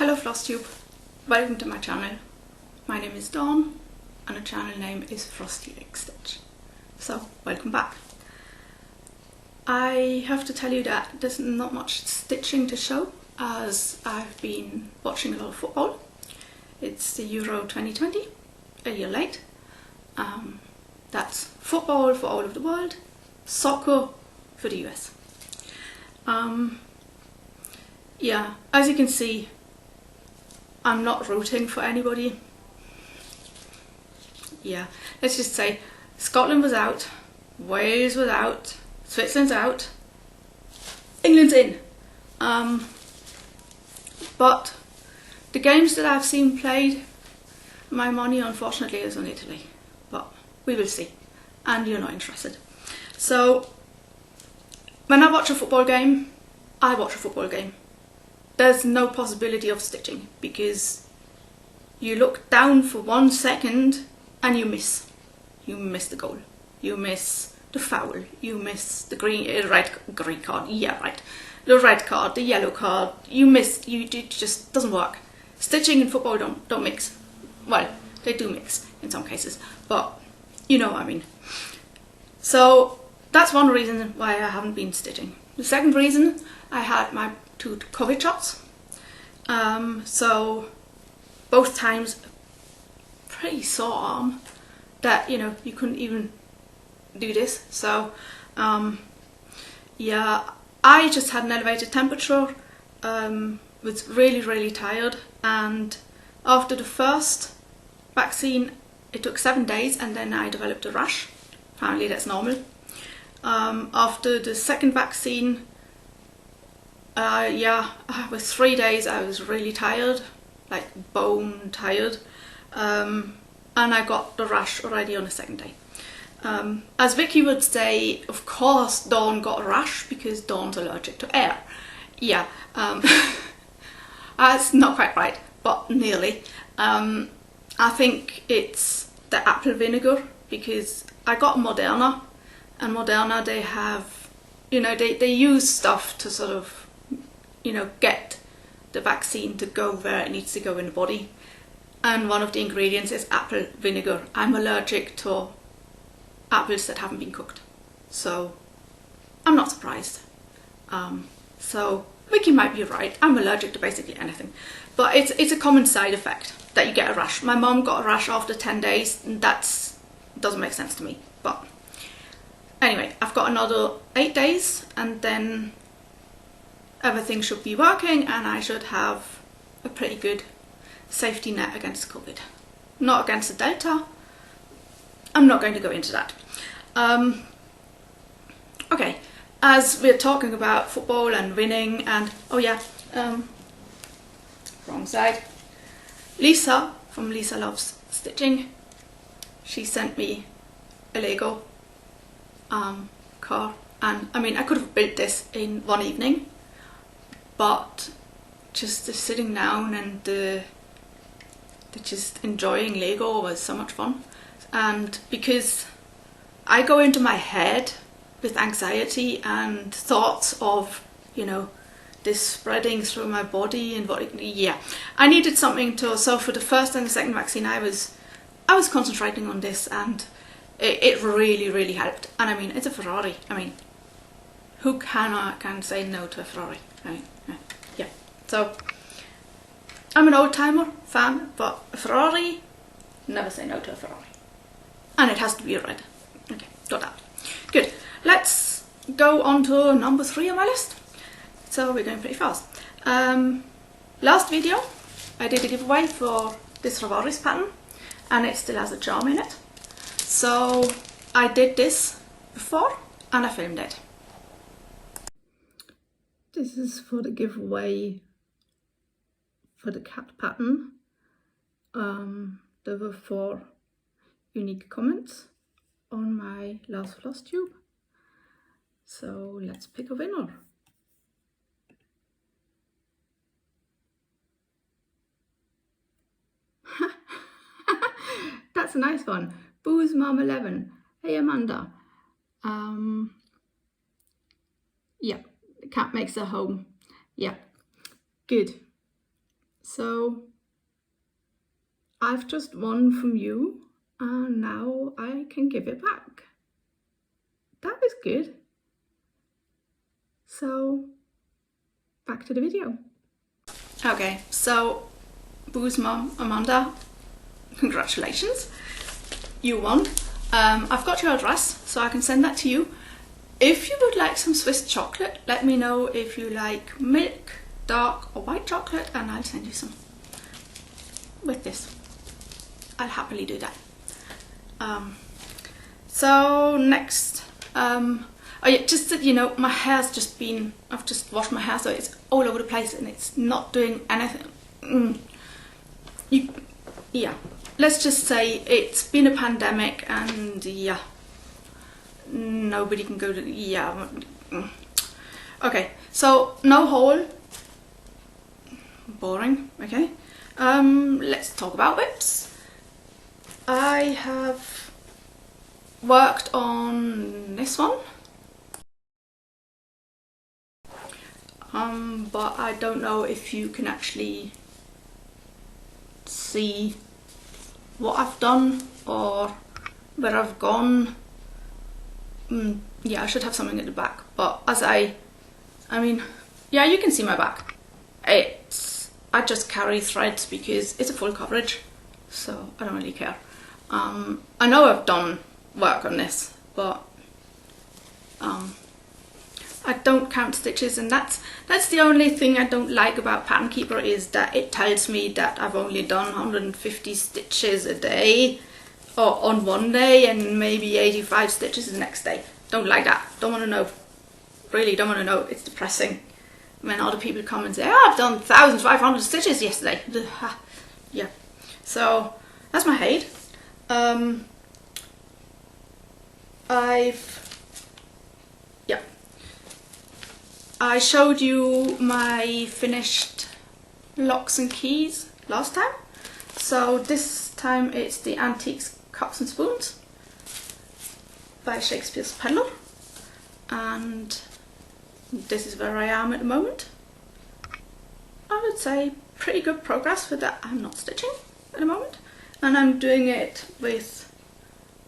Hello Flosstube, welcome to my channel. My name is Dawn and the channel name is Frosty XStitch. So, welcome back. I have to tell you that there's not much stitching to show as I've been watching a lot of football. It's the Euro 2020, a year late. That's football for all of the world, soccer for the US. Yeah, as you can see, I'm not rooting for anybody. Yeah, let's just say Scotland was out, Wales was out, Switzerland's out, England's in. But the games that I've seen played, my money unfortunately is on Italy, but we will see, and you're not interested. So when I watch a football game, I watch a football game. There's no possibility of stitching because you look down for 1 second and you miss. You miss the goal. You miss the foul. You miss the green card. Yeah, right. The red card, the yellow card. You miss. It just doesn't work. Stitching and football don't mix. Well, they do mix in some cases, but you know what I mean. So that's one reason why I haven't been stitching. The second reason, I had my 2 COVID shots. So both times pretty sore arm that, you know, you couldn't even do this. So yeah, I just had an elevated temperature, was really tired, and after the first vaccine it took 7 days and then I developed a rash. Apparently that's normal. After the second vaccine, yeah, with 3 days I was really tired, like bone tired, and I got the rash already on the second day. As Vicky would say, of course Dawn got a rash because Dawn's allergic to air. Yeah, that's not quite right, but nearly. I think it's the apple vinegar because I got Moderna, and Moderna, they have, you know, they use stuff to sort of, you know, get the vaccine to go where it needs to go in the body, and one of the ingredients is apple vinegar. I'm allergic to apples that haven't been cooked, so I'm not surprised. So Vicky might be right, I'm allergic to basically anything, but it's a common side effect that you get a rash. My mom got a rash after 10 days, and that doesn't make sense to me, but anyway, I've got another 8 days and then everything should be working and I should have a pretty good safety net against COVID. Not against the Delta. I'm not going to go into that. Okay, as we're talking about football and winning and, oh yeah, wrong side. Lisa from Lisa Loves Stitching, she sent me a Lego car, and I mean I could have built this in one evening, but just the sitting down and the just enjoying Lego was so much fun. And because I go into my head with anxiety and thoughts of, you know, this spreading through my body and what, yeah, I needed something to, so for the first and the second vaccine I was concentrating on this, and it really helped. And I mean, it's a Ferrari. I mean, who can say no to a Ferrari? I mean, yeah. So I'm an old timer fan, but a Ferrari, never say no to a Ferrari. And it has to be red. Okay, got that. Good. Let's go on to number 3 on my list. So we're going pretty fast. Last video I did a giveaway for this Ferraris pattern, and it still has a charm in it. So I did this before and I filmed it. This is for the giveaway for the cat pattern. There were 4 unique comments on my last Flosstube. So let's pick a winner. That's a nice one. Booze Mom 11. Hey Amanda. Yeah, the cat makes a home. Yeah, good. So I've just won from you and now I can give it back. That was good. So back to the video. Okay, so Boo's mum, Amanda, congratulations, you won. I've got your address, so I can send that to you. If you would like some Swiss chocolate, let me know if you like milk, dark or white chocolate, and I'll send you some with this. I'll happily do that. So next, oh yeah, just that you know, my hair's just been, I've just washed my hair, so it's all over the place and it's not doing anything. Yeah, let's just say it's been a pandemic and yeah, nobody can go to, yeah. Okay, so no haul, boring, okay. Let's talk about whips. I have worked on this one, but I don't know if you can actually see what I've done or where I've gone. Yeah, I should have something at the back, but as I mean, yeah, you can see my back. I just carry threads because it's a full coverage, so I don't really care. I know I've done work on this, but I don't count stitches, and that's the only thing I don't like about Pattern Keeper, is that it tells me that I've only done 150 stitches a day, or on one day, and maybe 85 stitches the next day. Don't like that. Don't want to know. Really don't want to know. It's depressing when other people come and say, oh, I've done 1,500 stitches yesterday. Yeah. So that's my height. I showed you my finished locks and keys last time, so this time it's the Antiques Cups and Spoons by Shakespeare's Peddler, and this is where I am at the moment. I would say pretty good progress for that. I'm not stitching at the moment, and I'm doing it with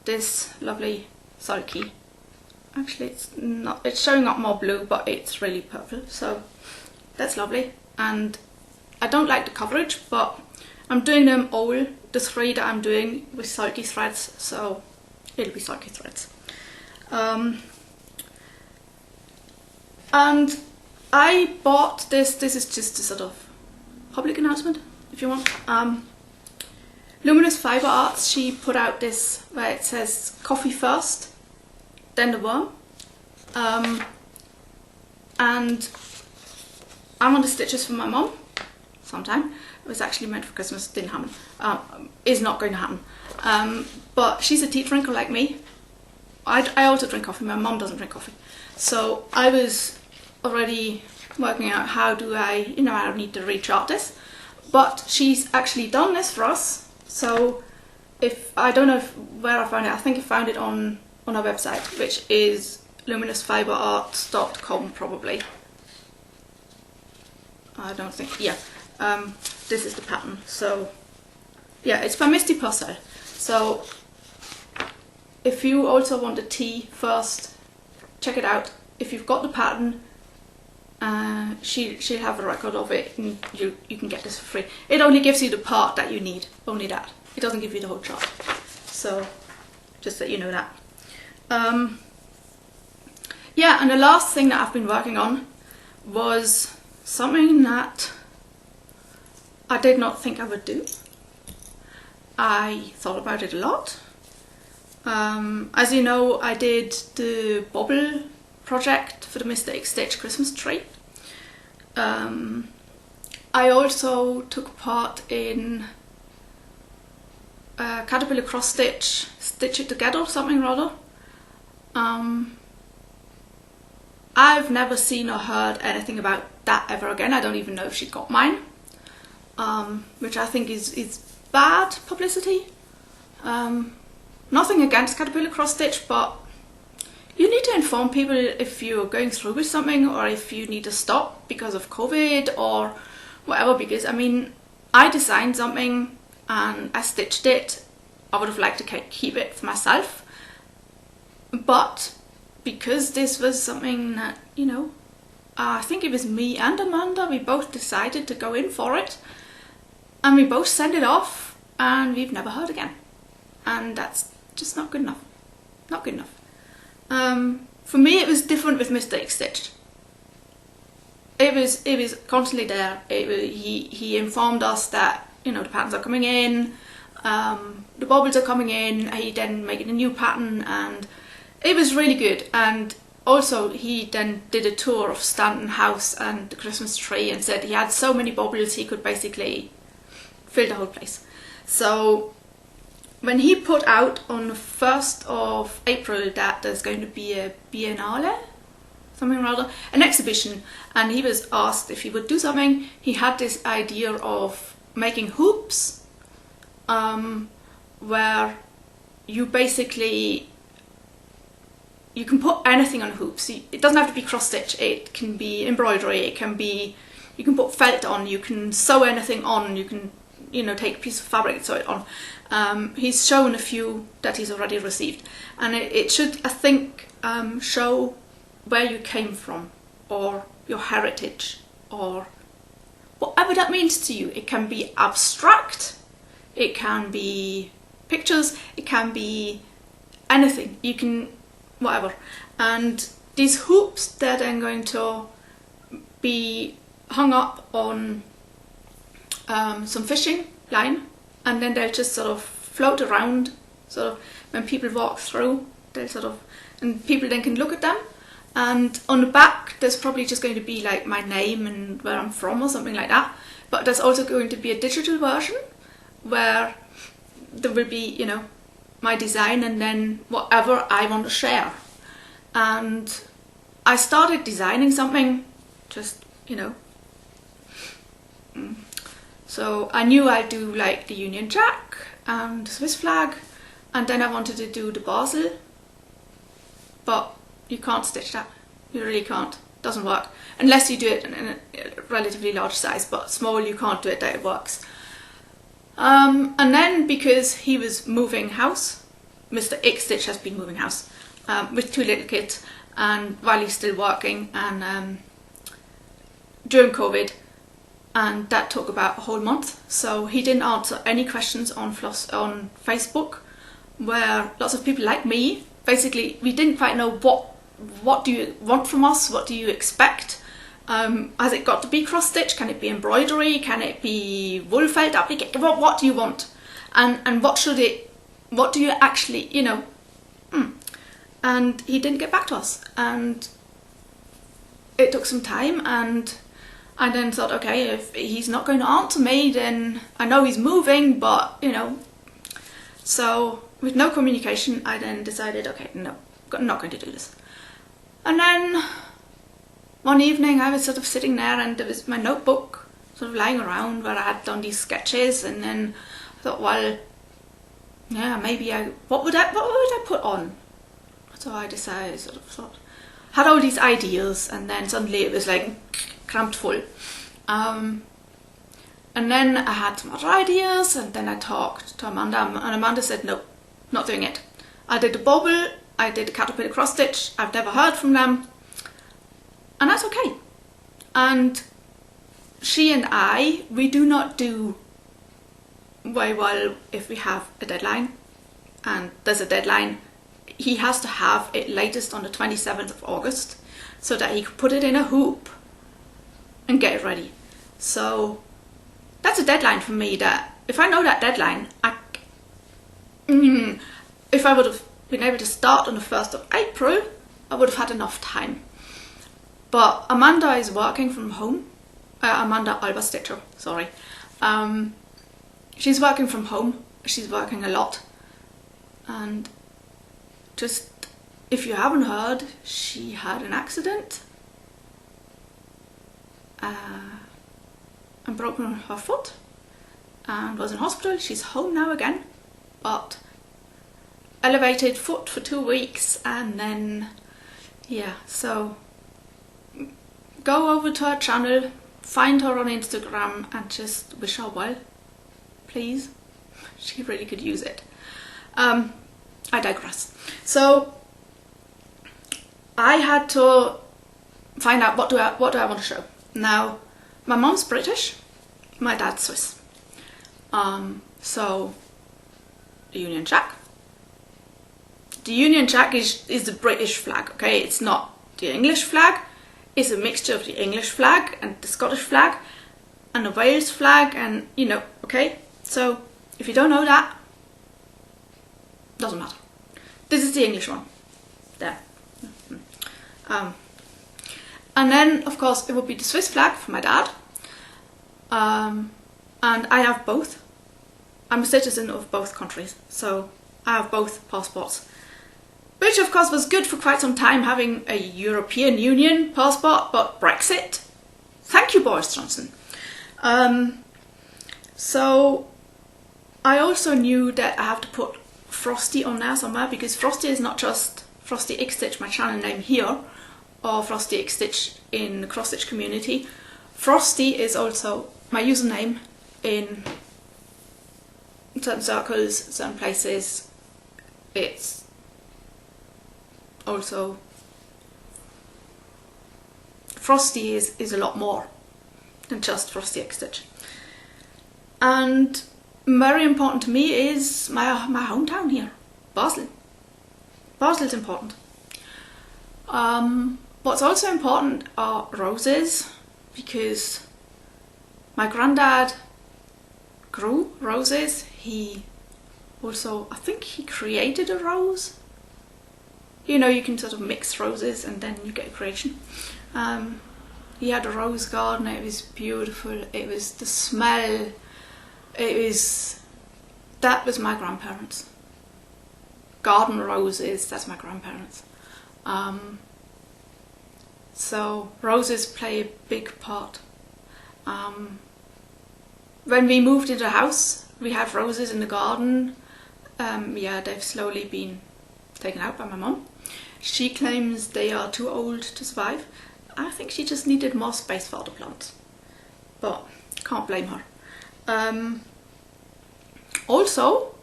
this lovely sulky. Actually, it's showing up more blue, but it's really purple, so that's lovely. And I don't like the coverage, but I'm doing them all, the three that I'm doing, with sulky threads, so it'll be sulky threads. And I bought this is just a sort of public announcement, if you want. Luminous Fibre Arts, she put out this where it says coffee first, then the worm, and I want the stitches for my mum sometime. It was actually meant for Christmas, didn't happen, is not going to happen, but she's a tea drinker like me. I also drink coffee, my mum doesn't drink coffee, so I was already working out how do I, I don't need to rechart this, but she's actually done this for us. So I don't know where I found it, I think I found it on our website, which is luminousfiberarts.com probably. I don't think, yeah. This is the pattern. So yeah, it's by Misty Purcell. So if you also want a tea first, check it out. If you've got the pattern, she'll have a record of it, and you can get this for free. It only gives you the part that you need, only that. It doesn't give you the whole chart. So just that you know that. Yeah, and the last thing that I've been working on was something that I did not think I would do. I thought about it a lot. As you know, I did the bobble project for the Mr. XStitch Christmas tree. I also took part in Caterpillar Cross Stitch, Stitch It Together, something or other. I've never seen or heard anything about that ever again. I don't even know if she got mine, which I think is bad publicity. Nothing against Caterpillar Cross Stitch, but you need to inform people if you're going through with something, or if you need to stop because of COVID or whatever, because I mean, I designed something and I stitched it, I would have liked to keep it for myself, but because this was something that, you know, I think it was me and Amanda, we both decided to go in for it, and we both sent it off, and we've never heard again, and that's just not good enough. Not good enough. For me, it was different with Mr. XStitch. It was constantly there. He informed us that, you know, the patterns are coming in, the bubbles are coming in. He then made a new pattern, and it was really good. And also, he then did a tour of Stanton House and the Christmas tree, and said he had so many bubbles he could basically fill the whole place. So when he put out on the 1st of April that there's going to be a biennale, something or other, an exhibition, and he was asked if he would do something, he had this idea of making hoops, where you basically, you can put anything on hoops. It doesn't have to be cross stitch, it can be embroidery, it can be, you can put felt on, you can sew anything on, you can, you know, take a piece of fabric and sew it on. He's shown a few that he's already received, and it should, I think, show where you came from, or your heritage, or whatever that means to you. It can be abstract, it can be pictures, it can be anything, you can, whatever. And these hoops, they're then going to be hung up on some fishing line, and then they'll just sort of float around, sort of when people walk through, they'll sort of, and people then can look at them. And on the back there's probably just going to be like my name and where I'm from or something like that, but there's also going to be a digital version where there will be, you know, my design and then whatever I want to share. And I started designing something, just, you know, so I knew I'd do like the Union Jack and the Swiss flag, and then I wanted to do the Basel, but you can't stitch that. You really can't. Doesn't work. Unless you do it in a relatively large size, but small you can't do it that it works. And then because he was moving house, Mr. XStitch has been moving house with 2 little kids, and while he's still working, and during COVID, and that took about a whole month, so he didn't answer any questions on Facebook, where lots of people like me, basically, we didn't quite know what do you want from us, what do you expect, has it got to be cross stitch, can it be embroidery, can it be wool felt application, what do you want, and what do you actually, you know. And he didn't get back to us, and it took some time, and I then thought, okay, if he's not going to answer me, then I know he's moving, but, you know. So with no communication, I then decided, okay, no, I'm not going to do this. And then one evening I was sort of sitting there, and there was my notebook sort of lying around where I had done these sketches, and then I thought, well, yeah, maybe what would I put on? So I decided, sort of had all these ideas, and then suddenly it was like cramped full. And then I had some other ideas, and then I talked to Amanda, and Amanda said, no, not doing it. I did the bobble, I did the caterpillar cross stitch, I've never heard from them, and that's okay. And she and we do not do very well if we have a deadline, and there's a deadline. He has to have it latest on the 27th of August so that he could put it in a hoop and get it ready. So that's a deadline for me, that if I know that deadline, if I would have been able to start on the 1st of April, I would have had enough time. But Amanda is working from home. Amanda Alberstitcher, sorry. She's working from home. She's working a lot. And just, if you haven't heard, she had an accident and broken her foot and was in hospital. She's home now again, but elevated foot for 2 weeks, and then, yeah, so go over to her channel, find her on Instagram and just wish her well, please. She really could use it. I digress. So I had to find out what do I want to show. Now, my mom's British, my dad's Swiss. So the Union Jack. The Union Jack is the British flag, okay? It's not the English flag. It's a mixture of the English flag and the Scottish flag and the Wales flag, and you know, okay? So if you don't know that, doesn't matter. This is the English one. There. And then, of course, it would be the Swiss flag for my dad. And I have both. I'm a citizen of both countries, so I have both passports. Which, of course, was good for quite some time, having a European Union passport, but Brexit. Thank you, Boris Johnson. So I also knew that I have to put Frosty on there somewhere, because Frosty is not just Frosty XStitch, my channel name here, or Frosty XStitch in the cross-stitch community. Frosty is also my username in certain circles, certain places. It's also Frosty is a lot more than just Frosty XStitch. And very important to me is my hometown here, Basel. Basel's important. What's also important are roses, because my granddad grew roses. He also, I think he created a rose. You know, you can sort of mix roses and then you get a creation. He had a rose garden, it was beautiful, it was the smell, that was my grandparents. Garden roses, that's my grandparents. So roses play a big part. When we moved into a house, we have roses in the garden. Yeah, they've slowly been taken out by my mum. She claims they are too old to survive. I think she just needed more space for the plants, but can't blame her. Also,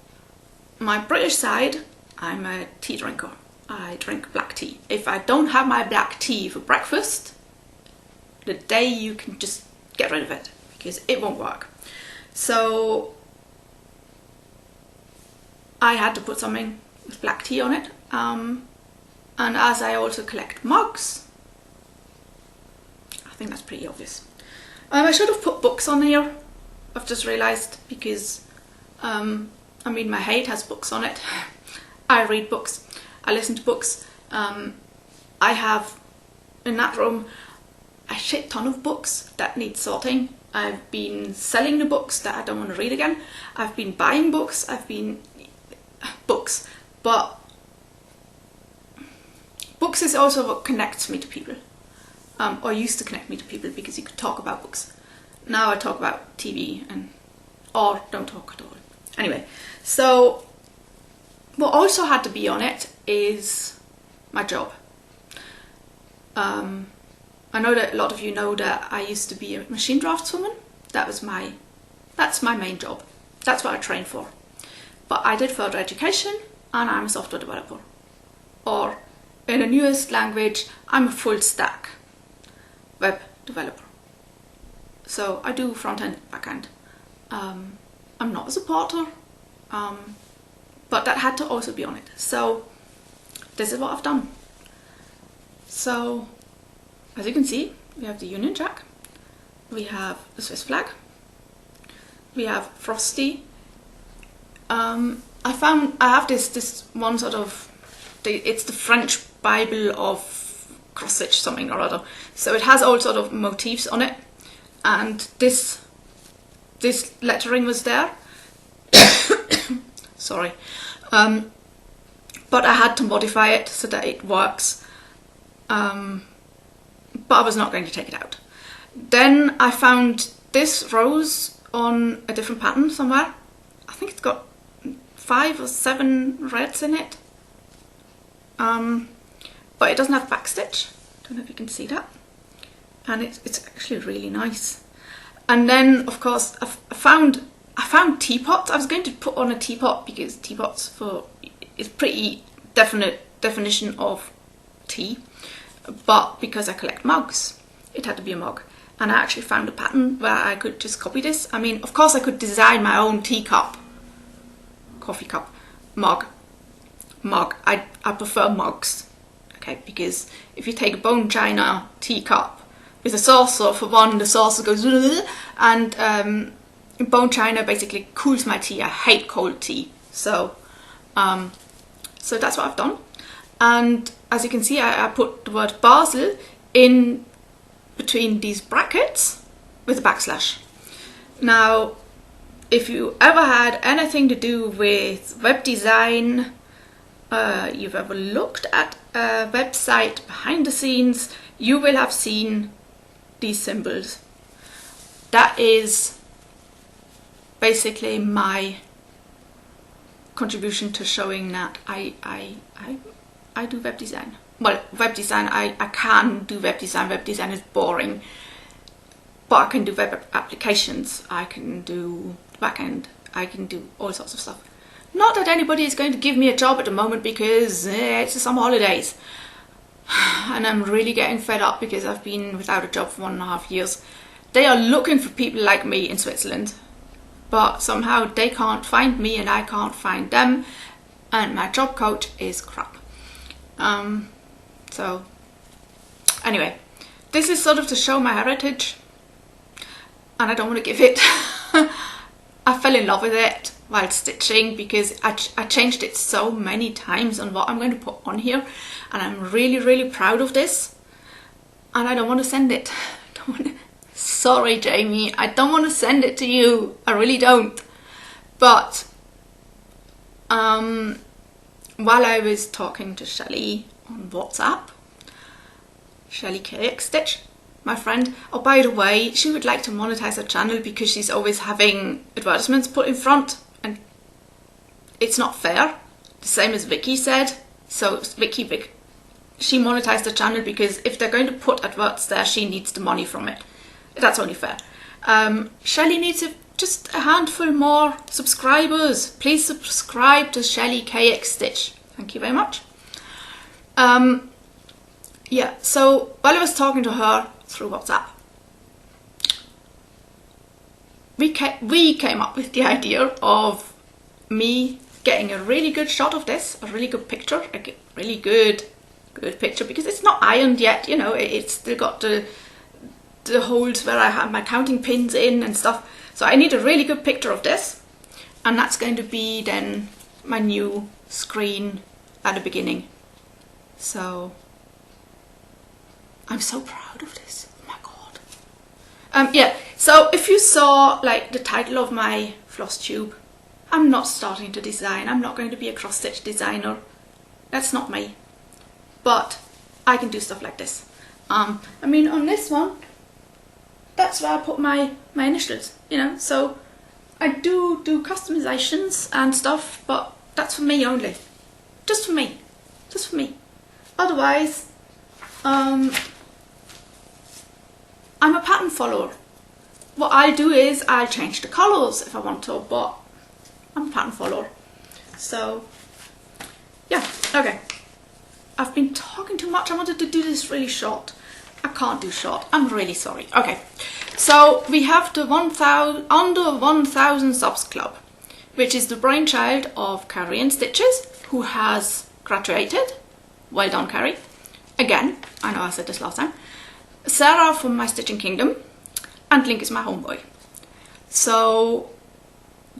my British side, I'm a tea drinker. I drink black tea. If I don't have my black tea for breakfast, the day you can just get rid of it, because it won't work. So I had to put something with black tea on it. And as I also collect mugs, I think that's pretty obvious. I should have put books on here, I've just realised, because I mean, my Hate has books on it. I read books, I listen to books. I have in that room a shit ton of books that need sorting. I've been selling the books that I don't want to read again. I've been buying books, but books is also what connects me to people, or used to connect me to people, because you could talk about books. Now I talk about TV or don't talk at all. Anyway, so what also had to be on it is my job. I know that a lot of you know that I used to be a machine draftswoman. That's my main job. That's what I trained for. But I did further education and I'm a software developer. Or in the newest language, I'm a full stack web developer. So I do front end, back end. I'm not a supporter, but that had to also be on it. So this is what I've done. So as you can see, we have the Union Jack, we have the Swiss flag, we have Frosty. I have this one sort of, it's the French Bible of cross-stitch something or other. So it has all sort of motifs on it, and this lettering was there. Sorry. But I had to modify it so that it works. But I was not going to take it out. Then I found this rose on a different pattern somewhere. I think it's got 5 or 7 reds in it. But it doesn't have backstitch. Don't know if you can see that. and it's actually really nice. And then of course I found teapots. I was going to put on a teapot because teapots is pretty definite definition of tea, but because I collect mugs, it had to be a mug. And I actually found a pattern where I could just copy this. I mean, of course I could design my own teacup, coffee cup, mug. I prefer mugs, okay, because if you take a bone china teacup with a saucer, for one, the saucer goes and bone china basically cools my tea. I hate cold tea, so that's what I've done. And as you can see, I put the word Basel in between these brackets with a backslash. Now, if you ever had anything to do with web design, you've ever looked at a website behind the scenes, you will have seen these symbols. That is basically my contribution to showing that I do web design. Well, web design, I can do web design. Web design is boring, but I can do web applications. I can do backend. I can do all sorts of stuff. Not that anybody is going to give me a job at the moment because it's the summer holidays. And I'm really getting fed up because I've been without a job for 1.5 years. They are looking for people like me in Switzerland, but somehow they can't find me and I can't find them, and my job coach is crap. So anyway, this is sort of to show my heritage, and I don't want to give it. I fell in love with it while stitching because I changed it so many times on what I'm going to put on here, and I'm really proud of this, and I don't want to send it. Sorry, Jamie, I don't want to send it to you. I really don't. But while I was talking to Shelley on WhatsApp, Shelley XStitch, my friend, oh, by the way, she would like to monetize her channel because she's always having advertisements put in front, and it's not fair. The same as Vicky said. So Vicky, she monetized her channel because if they're going to put adverts there, she needs the money from it. That's only fair. Shelley needs just a handful more subscribers. Please subscribe to Shelley XStitch. Thank you very much. Yeah, so while I was talking to her through WhatsApp, we came up with the idea of me getting a really good shot of this, a really good picture, a really good picture, because it's not ironed yet, you know, it's still got the holes where I have my counting pins in and stuff. So I need a really good picture of this, and that's going to be then my new screen at the beginning. So I'm so proud of this. Oh my god. Yeah, so if you saw like the title of my Flosstube, I'm not starting to design. I'm not going to be a cross-stitch designer. That's not me. But I can do stuff like this. I mean, on this one, that's where I put my initials, you know. So I do customizations and stuff, but that's for me only. Just for me. Just for me. Otherwise, I'm a pattern follower. What I'll do is I'll change the colours if I want to, but I'm a pattern follower. So yeah, okay. I've been talking too much. I wanted to do this really short. I can't do short. I'm really sorry. Okay, so we have the under 1,000 subs club, which is the brainchild of Carrie and Stitches, who has graduated. Well done, Carrie. Again, I know I said this last time. Sarah from My Stitching Kingdom, and Link is my homeboy. So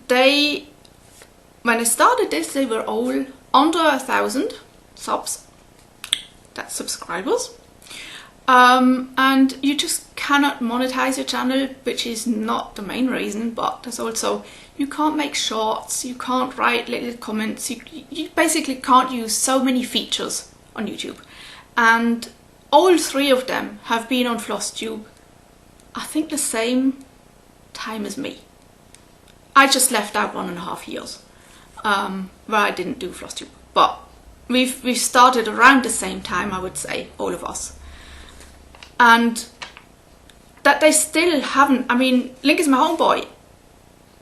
when I started this, they were all under 1,000 subs. That's subscribers. And you just cannot monetize your channel, which is not the main reason, but there's also, you can't make shorts, you can't write little comments, you basically can't use so many features on YouTube. And all three of them have been on Flosstube, I think the same time as me. I just left out 1.5 years where I didn't do Flosstube, but we've started around the same time, I would say, all of us. And that they still haven't. I mean, Link is my homeboy.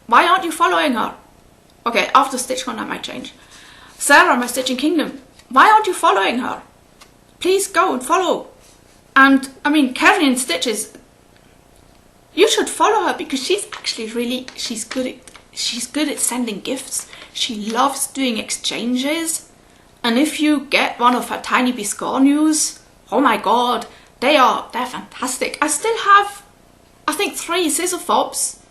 Why aren't you following her? Okay, after StitchCon that might change. Sarah, my Stitching Kingdom. Why aren't you following her? Please go and follow. And I mean, Kerry and Stitches, you should follow her because she's actually really, she's good at sending gifts. She loves doing exchanges. And if you get one of her tiny biscornus, oh my god, they're fantastic. I still have, I think, 3 scissor fobs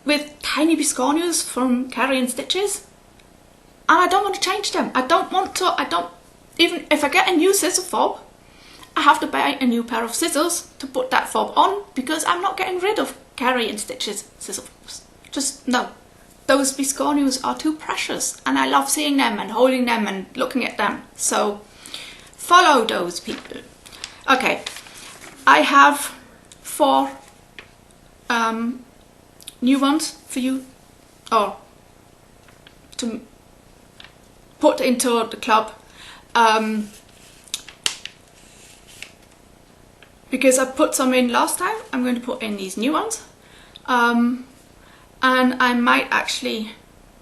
with tiny biscornus from Kerry and Stitches. And I don't want to change them. I don't want to, even if I get a new scissor fob, I have to buy a new pair of scissors to put that fob on because I'm not getting rid of Kerry and Stitch's scissor fobs. Just no. Those biscornus are too precious and I love seeing them and holding them and looking at them. So follow those people. Okay, I have 4 new ones for you, or to put into the club. Because I put some in last time, I'm going to put in these new ones. And I might actually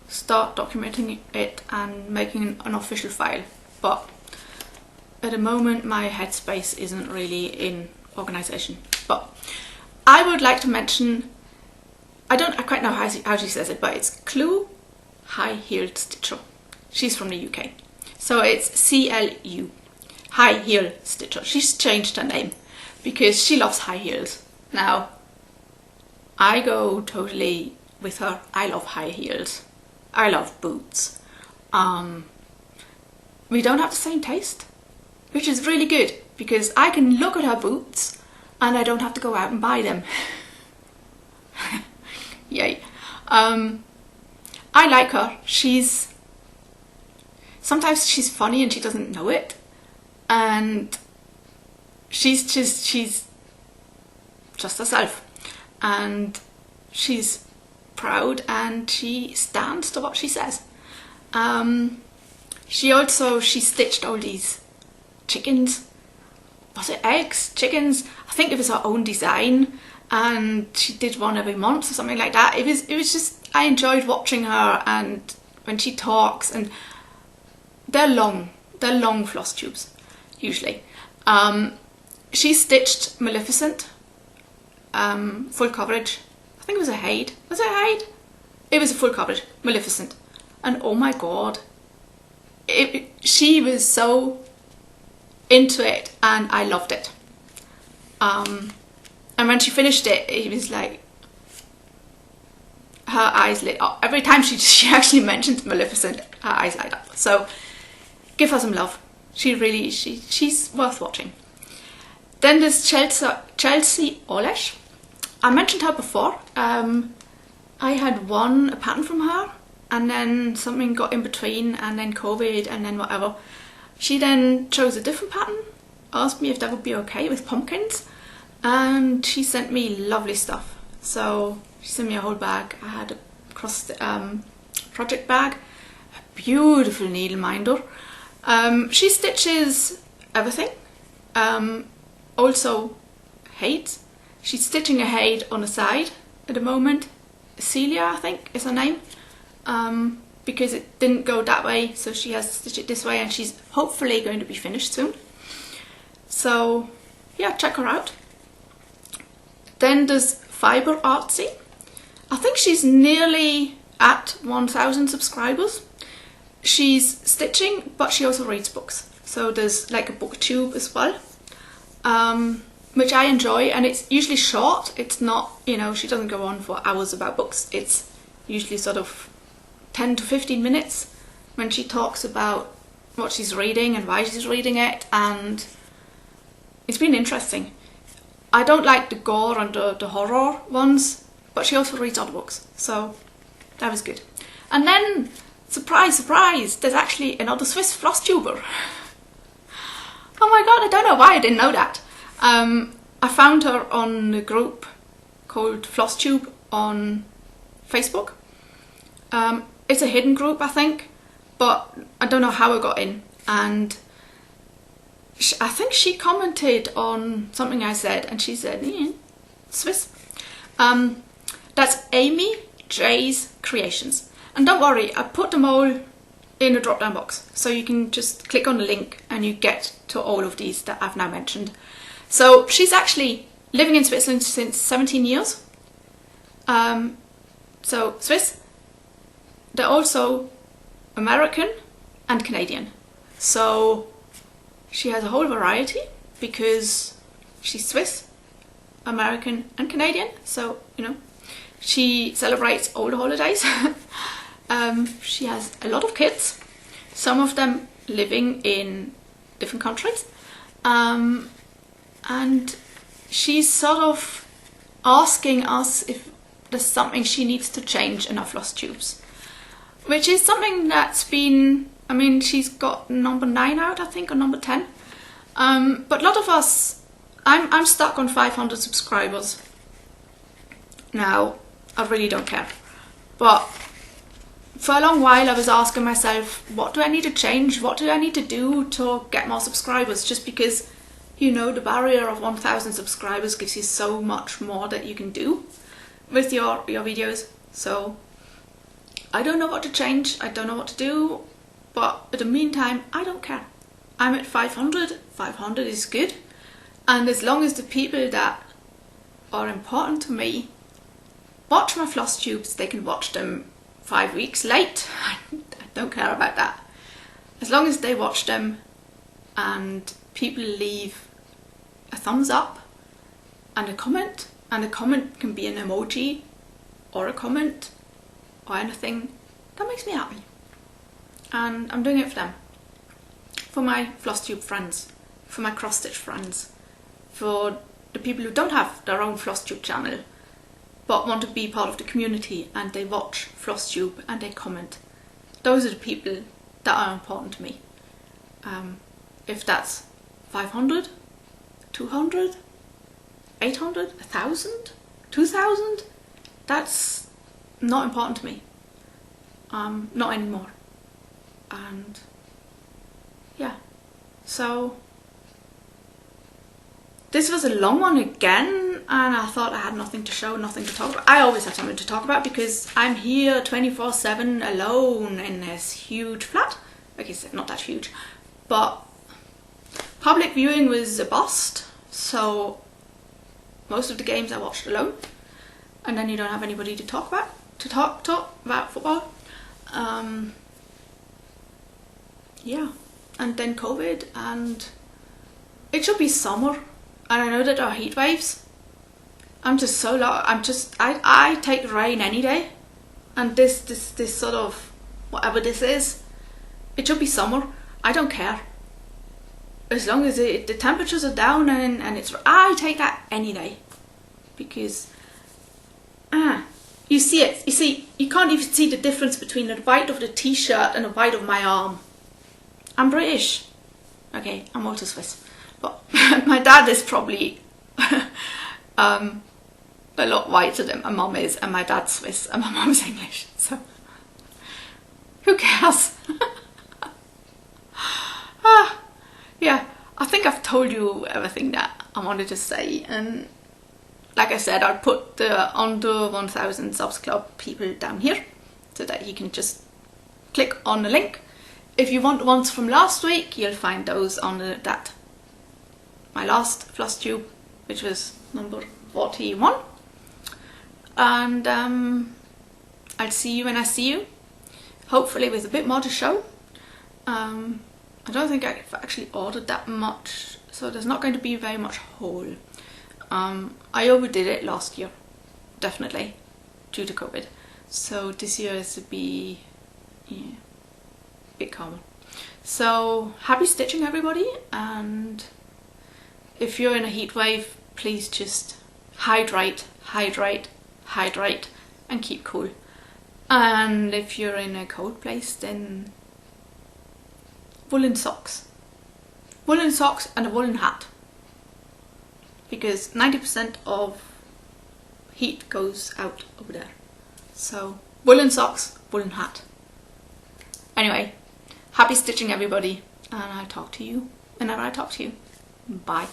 start documenting it and making an official file. But at the moment my headspace isn't really in organisation. But I would like to mention, I quite know how she says it, but it's Clue High Heeled Stitcher. She's from the UK. So it's CLU, High Heel Stitcher. She's changed her name because she loves high heels. Now, I go totally with her. I love high heels. I love boots. We don't have the same taste, which is really good because I can look at her boots and I don't have to go out and buy them. Yay. I like her. Sometimes she's funny and she doesn't know it, and she's just herself, and she's proud and she stands to what she says. She stitched all these chickens. Was it eggs? Chickens? I think it was her own design, and she did one every month or something like that. It was just, I enjoyed watching her, and when she talks, and they're long floss tubes usually. She stitched Maleficent, full coverage. I think it was a Haid. Was it a Haid? It was a full coverage, Maleficent. And oh my god, she was so into it and I loved it. And when she finished it, it was like her eyes lit up. Every time she actually mentioned Maleficent, her eyes light up. So give her some love. She's worth watching. Then there's Chelsea Olesh. I mentioned her before. I had a pattern from her, and then something got in between, and then COVID, and then whatever. She then chose a different pattern, asked me if that would be okay with pumpkins, and she sent me lovely stuff. So she sent me a whole bag. I had a cross project bag, a beautiful needle minder. She stitches everything. Also Haids. She's stitching a Haid on the side at the moment. Celia, I think, is her name. Because it didn't go that way, so she has to stitch it this way, and she's hopefully going to be finished soon. So yeah, check her out. Then there's Fiber Artsy. I think she's nearly at 1,000 subscribers. She's stitching, but she also reads books. So there's like a booktube as well, which I enjoy, and it's usually short. It's not, she doesn't go on for hours about books. It's usually sort of 10 to 15 minutes when she talks about what she's reading and why she's reading it, and it's been interesting. I don't like the gore and the horror ones, but she also reads other books, so that was good. And then, surprise, surprise, there's actually another Swiss Flosstuber. Oh my god, I don't know why I didn't know that. I found her on a group called Flosstube on Facebook. It's a hidden group, I think, but I don't know how I got in. And I think she commented on something I said, and she said, Swiss. That's Amy J's Creations. And don't worry, I put them all in a drop down box, so you can just click on the link and you get to all of these that I've now mentioned. So she's actually living in Switzerland since 17 years. So Swiss. They're also American and Canadian. So she has a whole variety because she's Swiss, American and Canadian. So, you know, she celebrates all the holidays. She has a lot of kids, some of them living in different countries. And she's sort of asking us if there's something she needs to change in our floss tubes, which is something that's been, I mean, she's got number 9 out, I think, or number 10. But a lot of us, I'm stuck on 500 subscribers. Now, I really don't care. But for a long while I was asking myself, what do I need to change? What do I need to do to get more subscribers? Just because, you know, the barrier of 1,000 subscribers gives you so much more that you can do with your videos. So I don't know what to change. I don't know what to do. But in the meantime, I don't care. I'm at 500. 500 is good. And as long as the people that are important to me watch my floss tubes, they can watch them 5 weeks late. I don't care about that. As long as they watch them and people leave a thumbs up and a comment can be an emoji or a comment or anything, that makes me happy. And I'm doing it for them. For my floss tube friends, for my cross stitch friends, for the people who don't have their own floss tube channel but want to be part of the community and they watch Flosstube and they comment. Those are the people that are important to me. If that's 500, 200, 800, 1,000, 2,000, that's not important to me. Not anymore. And yeah, so this was a long one again, and I thought I had nothing to show, nothing to talk about. I always have something to talk about because I'm here 24/7 alone in this huge flat. Okay, so not that huge, but public viewing was a bust, so most of the games I watched alone, and then you don't have anybody to talk about, about football. Yeah, and then COVID, and it should be summer. And I know that there are heat waves. I'm just so low. I take rain any day. And this sort of, whatever this is, it should be summer. I don't care. As long as the temperatures are down and it's, I take that any day. Because, you see it. You see, you can't even see the difference between the white of the t-shirt and the white of my arm. I'm British. Okay, I'm also Swiss. But my dad is probably a lot whiter than my mum is, and my dad's Swiss and my mum's English, so who cares? Yeah, I think I've told you everything that I wanted to say, and like I said, I'll put the under 1,000 subs club people down here so that you can just click on the link. If you want the ones from last week, you'll find those on my last floss tube, which was number 41. And I'll see you when I see you, hopefully with a bit more to show. I don't think I've actually ordered that much, so there's not going to be very much haul. I overdid it last year, definitely, due to COVID. So this year is to be a bit calmer. So happy stitching, everybody, and if you're in a heat wave, please just hydrate, hydrate, hydrate, and keep cool. And if you're in a cold place, then woolen socks. Woolen socks and a woolen hat. Because 90% of heat goes out over there. So woolen socks, woolen hat. Anyway, happy stitching, everybody, and I'll talk to you whenever I talk to you. Bye.